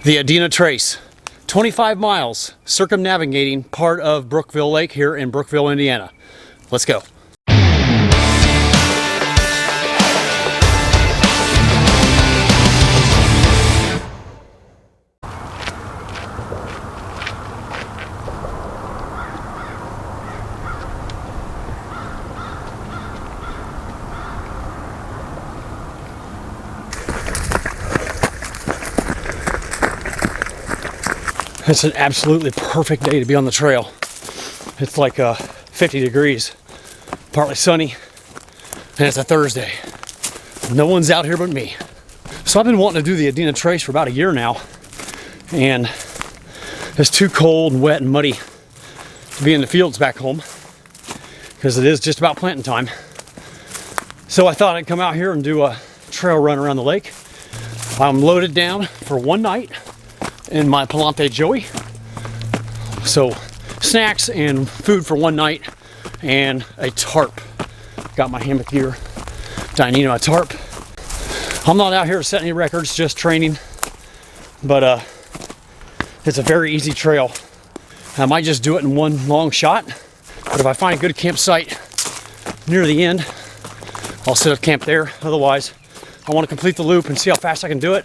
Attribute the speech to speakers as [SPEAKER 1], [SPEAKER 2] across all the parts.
[SPEAKER 1] The Adena Trace, 25 miles circumnavigating part of Brookville Lake here in Brookville, Indiana. Let's go. It's an absolutely perfect day to be on the trail. It's like 50 degrees, partly sunny, and it's a Thursday. No one's out here but me. So I've been wanting to do the Adena Trace for about a year now, and it's too cold and wet and muddy to be in the fields back home because it is just about planting time. So I thought I'd come out here and do a trail run around the lake. I'm loaded down for one night in my Palante Joey. So snacks and food for one night and a tarp. Got my hammock gear, Dyneema tarp. I'm not out here to set any records, just training, but it's a very easy trail. I might just do it in one long shot, but if I find a good campsite near the end, I'll set up camp there. Otherwise, I want to complete the loop and see how fast I can do it,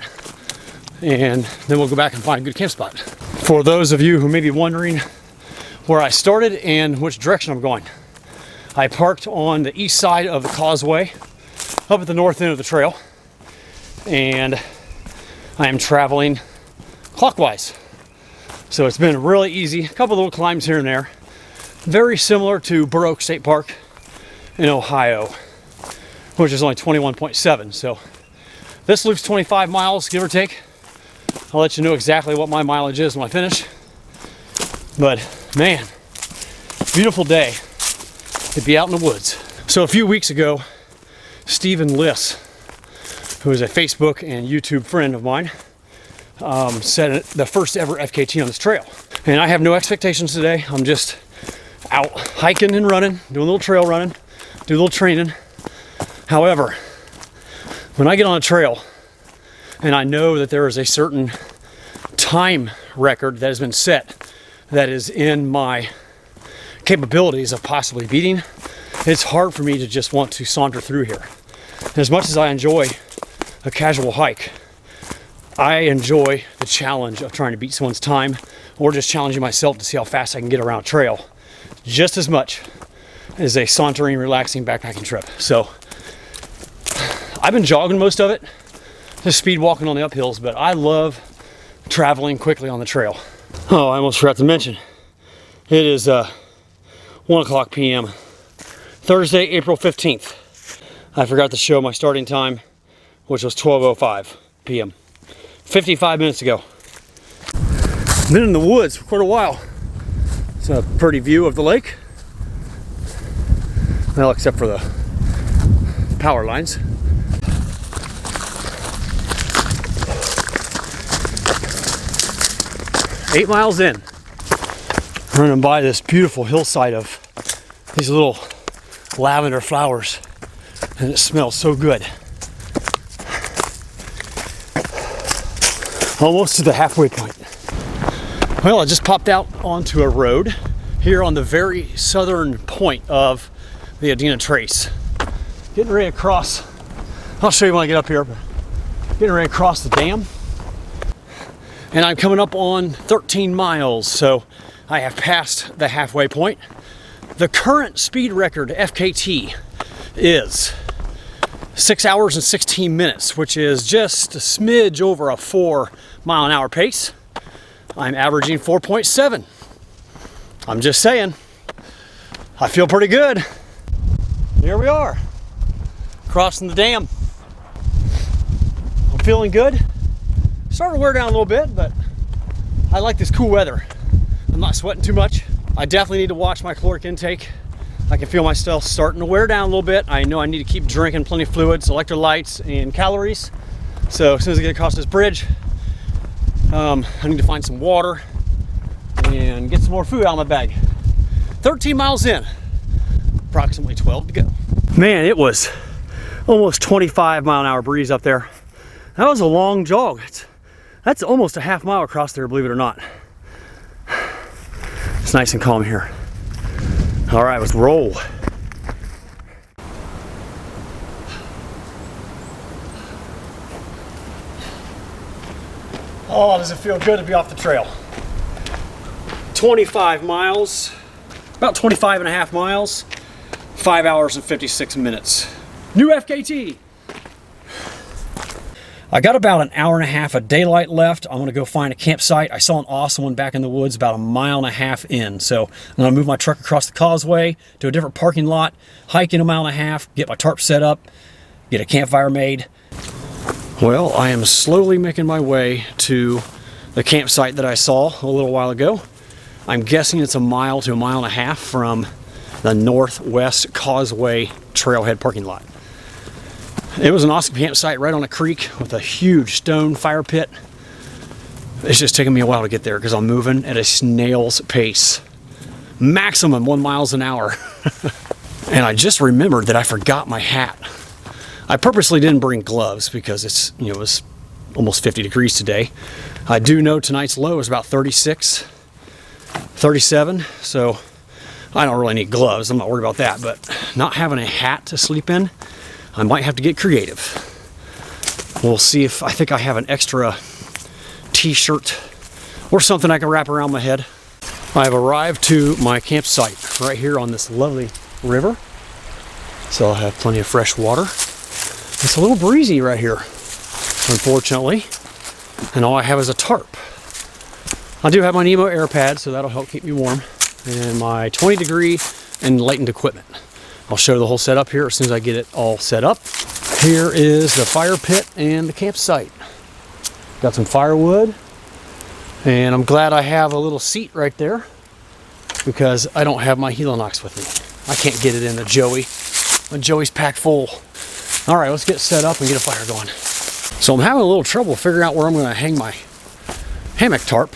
[SPEAKER 1] and then we'll go back and find a good camp spot. For those of you who may be wondering where I started and which direction I'm going, I parked on the east side of the causeway up at the north end of the trail, and I am traveling clockwise. So it's been really easy, a couple little climbs here and there, very similar to Burr Oak State Park in Ohio, which is only 21.7. So this loop's 25 miles, give or take. I'll let you know exactly what my mileage is when I finish. But man, beautiful day to be out in the woods. So a few weeks ago, Stephen Liss, who is a Facebook and YouTube friend of mine, set the first ever FKT on this trail. And I have no expectations today. I'm just out hiking and running, doing a little trail running, do a little training. However, when I get on a trail and I know that there is a certain time record that has been set that is in my capabilities of possibly beating, it's hard for me to just want to saunter through here. And as much as I enjoy a casual hike, I enjoy the challenge of trying to beat someone's time or just challenging myself to see how fast I can get around a trail just as much as a sauntering, relaxing backpacking trip. So I've been jogging most of it, just speed walking on the uphills, but I love traveling quickly on the trail. Oh, I almost forgot to mention, it is 1 o'clock p.m. Thursday, April 15th. I forgot to show my starting time, which was 12:05 p.m. 55 minutes ago. Been in the woods for quite a while. It's a pretty view of the lake. Well, except for the power lines. Eight miles in, running by this beautiful hillside of these little lavender flowers, and it smells so good. Almost to the halfway point. Well, I just popped out onto a road here on the very southern point of the Adena Trace. Getting ready to cross, I'll show you when I get up here, but getting ready to cross the dam. And I'm coming up on 13 miles, so I have passed the halfway point. The current speed record, FKT, is 6 hours and 16 minutes, which is just a smidge over a 4-mile-an-hour pace. I'm averaging 4.7. I'm just saying, I feel pretty good. Here we are, crossing the dam. I'm feeling good. Starting to wear down a little bit, but I like this cool weather. I'm not sweating too much. I definitely need to watch my caloric intake. I can feel myself starting to wear down a little bit. I know I need to keep drinking plenty of fluids, electrolytes, and calories. So as soon as I get across this bridge, I need to find some water and get some more food out of my bag. 13 miles in, approximately 12 to go. Man, it was almost 25-mile-an-hour breeze up there. That was a long jog. That's almost a half mile across there, believe it or not. It's nice and calm here. All right, let's roll. Oh, does it feel good to be off the trail? 25 miles, about 25 and a half miles, 5 hours and 56 minutes. New FKT. I got about an hour and a half of daylight left. I'm gonna go find a campsite. I saw an awesome one back in the woods about a mile and a half in. So I'm gonna move my truck across the causeway to a different parking lot, hike in a mile and a half, get my tarp set up, get a campfire made. Well, I am slowly making my way to the campsite that I saw a little while ago. I'm guessing it's a mile to a mile and a half from the Northwest Causeway Trailhead parking lot. It was an awesome campsite right on a creek with a huge stone fire pit. It's just taking me a while to get there because I'm moving at a snail's pace. Maximum 1 mile an hour. And I just remembered that I forgot my hat. I purposely didn't bring gloves because it's, it was almost 50 degrees today. I do know tonight's low is about 36, 37, so I don't really need gloves. I'm not worried about that, but not having a hat to sleep in, I might have to get creative. We'll see if I think I have an extra t-shirt or something I can wrap around my head. I've arrived to my campsite right here on this lovely river. So I'll have plenty of fresh water. It's a little breezy right here, unfortunately. And all I have is a tarp. I do have my Nemo air pad, so that'll help keep me warm. And my 20 degree enlightened equipment. I'll show the whole setup here as soon as I get it all set up. Here is the fire pit and the campsite. Got some firewood, and I'm glad I have a little seat right there because I don't have my Helinox with me. I can't get it in the Joey when Joey's packed full. All right, let's get set up and get a fire going. So I'm having a little trouble figuring out where I'm gonna hang my hammock tarp.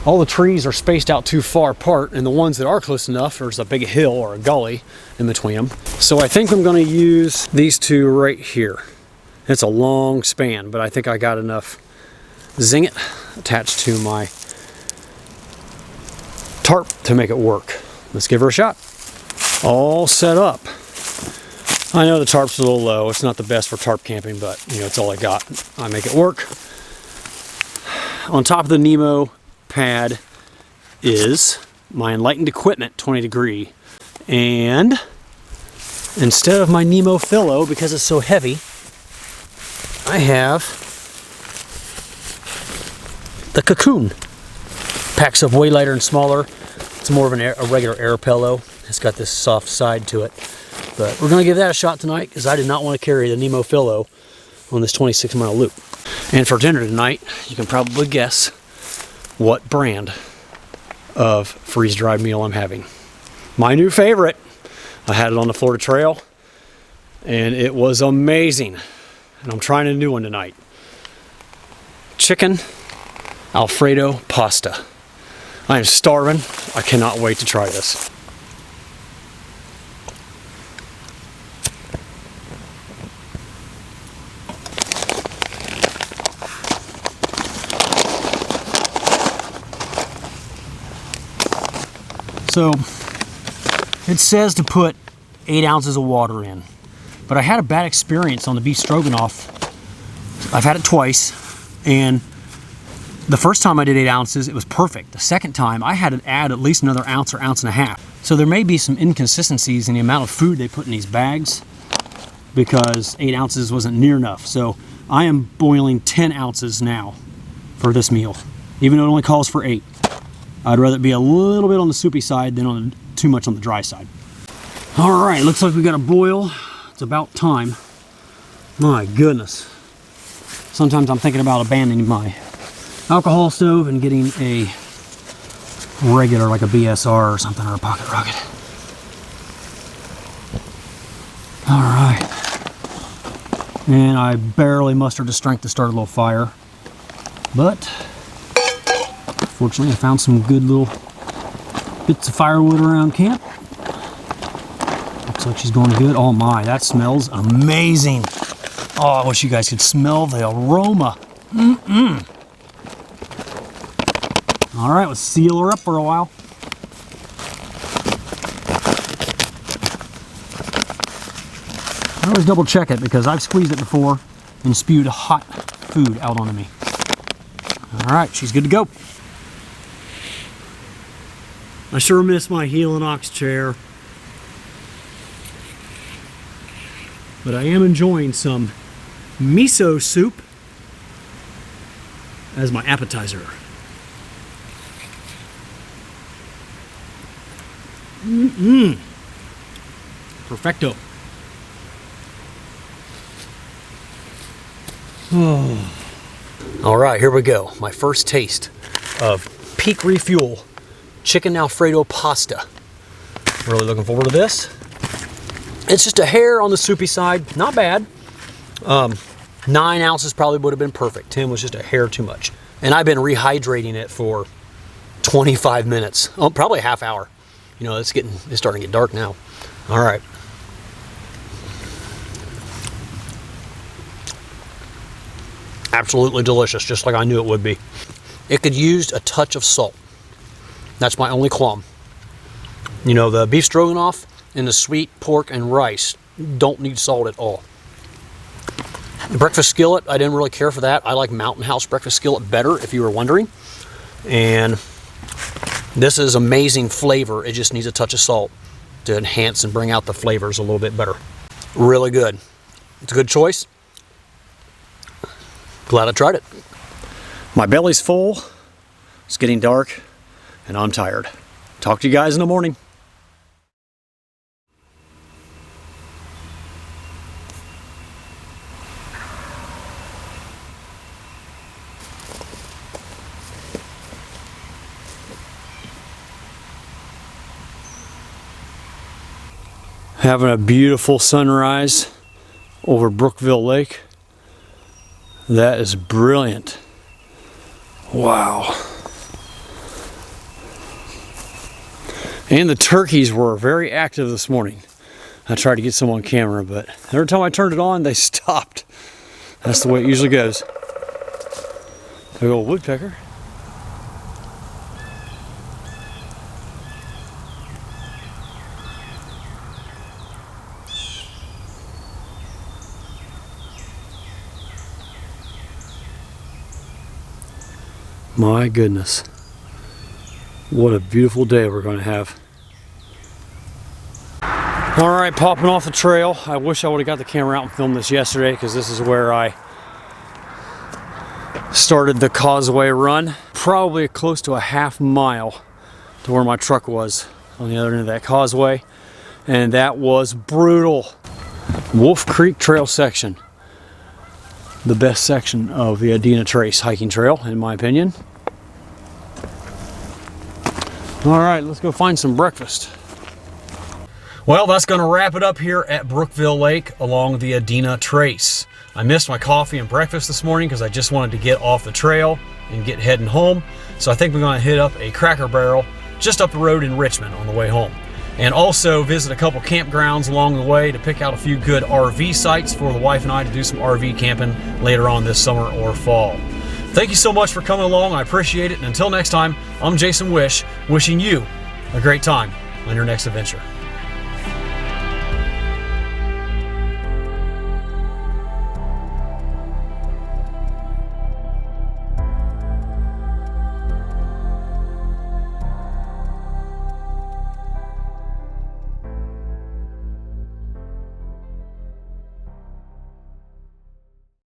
[SPEAKER 1] All the trees are spaced out too far apart, and the ones that are close enough, there's a big hill or a gully in between them. So I think I'm gonna use these two right here. It's a long span, but I think I got enough zinget attached to my tarp to make it work. Let's give her a shot. All set up. I know the tarp's a little low. It's not the best for tarp camping, but it's all I got. I make it work. On top of the Nemo pad is my enlightened equipment 20 degree, and instead of my Nemo Philo, because it's so heavy, I have the Cocoon. Packs up way lighter and smaller. It's more of a regular air pillow. It's got this soft side to it, but we're gonna give that a shot tonight because I did not want to carry the Nemo Philo on this 26-mile loop. And for dinner tonight, you can probably guess what brand of freeze-dried meal I'm having. My new favorite. I had it on the Florida Trail and it was amazing. And I'm trying a new one tonight. Chicken Alfredo pasta. I am starving. I cannot wait to try this. So it says to put 8 ounces of water in, but I had a bad experience on the beef stroganoff. I've had it twice, and the first time I did 8 ounces, it was perfect. The second time, I had to add at least another ounce or ounce and a half. So there may be some inconsistencies in the amount of food they put in these bags because 8 ounces wasn't near enough. So I am boiling 10 ounces now for this meal, even though it only calls for 8. I'd rather it be a little bit on the soupy side than too much on the dry side. All right, looks like we got a boil. It's about time. My goodness. Sometimes I'm thinking about abandoning my alcohol stove and getting a regular, like a BSR or something, or a pocket rocket. All right. And I barely mustered the strength to start a little fire, but fortunately I found some good little bits of firewood around camp. Looks like she's going good. Oh my, that smells amazing. Oh, I wish you guys could smell the aroma. All right, let's seal her up for a while. I always double check it because I've squeezed it before and spewed hot food out onto me. All right, she's good to go. I sure miss my heel and ox chair, but I am enjoying some miso soup as my appetizer. Perfecto. Oh. All right, here we go. My first taste of Peak Refuel chicken Alfredo pasta. Really looking forward to this. It's just a hair on the soupy side, not bad. 9 ounces probably would have been perfect. 10 was just a hair too much. And I've been rehydrating it for 25 minutes, oh, probably a half hour. You know, it's starting to get dark now. All right. Absolutely delicious, just like I knew it would be. It could use a touch of salt. That's my only qualm. You know, the beef stroganoff and the sweet pork and rice don't need salt at all. The breakfast skillet, I didn't really care for that. I like Mountain House breakfast skillet better, if you were wondering. And this is amazing flavor. It just needs a touch of salt to enhance and bring out the flavors a little bit better. Really good. It's a good choice. Glad I tried it. My belly's full, it's getting dark, and I'm tired. Talk to you guys in the morning. Having a beautiful sunrise over Brookville Lake. That is brilliant. Wow. And the turkeys were very active this morning. I tried to get some on camera, but every time I turned it on, they stopped. That's the way it usually goes. Big old woodpecker. My goodness. What a beautiful day we're going to have. All right, popping off the trail. I wish I would have got the camera out and filmed this yesterday because this is where I started the causeway run. Probably close to a half mile to where my truck was on the other end of that causeway. And that was brutal. Wolf Creek Trail section. The best section of the Adena Trace hiking trail, in my opinion. All right, let's go find some breakfast. Well, that's going to wrap it up here at Brookville Lake along the Adena Trace. I missed my coffee and breakfast this morning because I just wanted to get off the trail and get heading home. So I think we're going to hit up a Cracker Barrel just up the road in Richmond on the way home. And also visit a couple campgrounds along the way to pick out a few good RV sites for the wife and I to do some RV camping later on this summer or fall. Thank you so much for coming along. I appreciate it. And until next time, I'm Jason Wish, wishing you a great time on your next adventure.